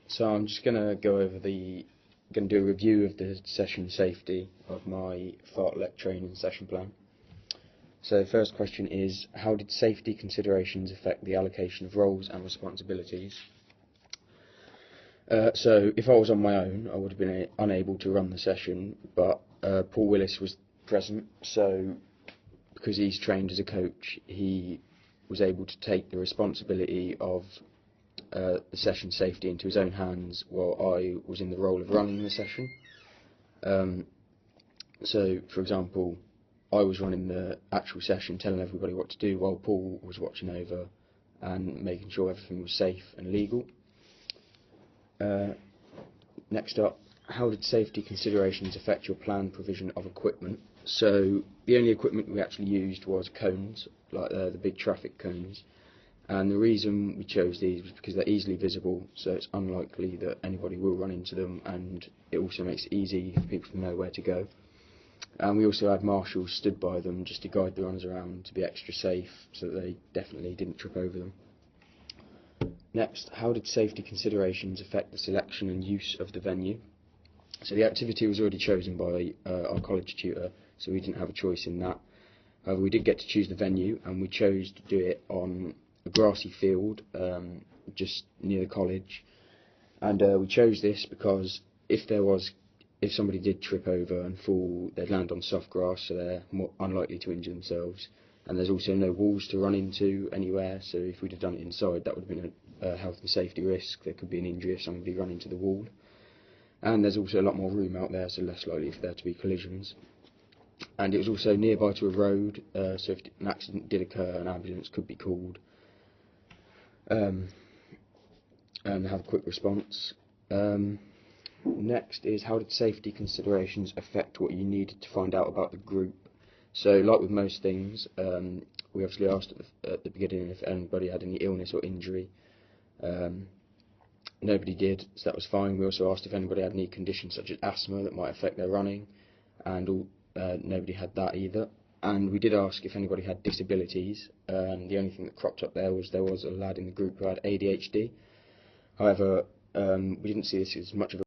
So I'm just going to go over going to do a review of the session safety of my fartlek training session plan. So the first question is, how did safety considerations affect the allocation of roles and responsibilities? So if I was on my own, I would have been unable to run the session, but Paul Willis was present, so because he's trained as a coach, he was able to take the responsibility of the session safety into his own hands while I was in the role of running the session. So, for example, I was running the actual session, telling everybody what to do, while Paul was watching over and making sure everything was safe and legal. Next up, how did safety considerations affect your planned provision of equipment? So the only equipment we actually used was cones, like the big traffic cones, and the reason we chose these was because they're easily visible, so it's unlikely that anybody will run into them, and it also makes it easy for people to know where to go. And we also had marshals stood by them just to guide the runners around to be extra safe, so that they definitely didn't trip over them. Next, how did safety considerations affect the selection and use of the venue? So the activity was already chosen by our college tutor, so we didn't have a choice in that. However, we did get to choose the venue, and we chose to do it on a grassy field just near the college. And we chose this because if somebody did trip over and fall, they'd land on soft grass, so they're more unlikely to injure themselves. And there's also no walls to run into anywhere, so if we'd have done it inside, that would have been a health and safety risk. There could be an injury if somebody ran into the wall. And there's also a lot more room out there, so less likely for there to be collisions. And it was also nearby to a road, so if an accident did occur, an ambulance could be called and have a quick response. Next is, how did safety considerations affect what you needed to find out about the group? So, like with most things, we obviously asked at the beginning if anybody had any illness or injury. Nobody did, so that was fine. We also asked if anybody had any conditions such as asthma that might affect their running, and nobody had that either. And we did ask if anybody had disabilities, and the only thing that cropped up there was a lad in the group who had ADHD. However, we didn't see this as much of a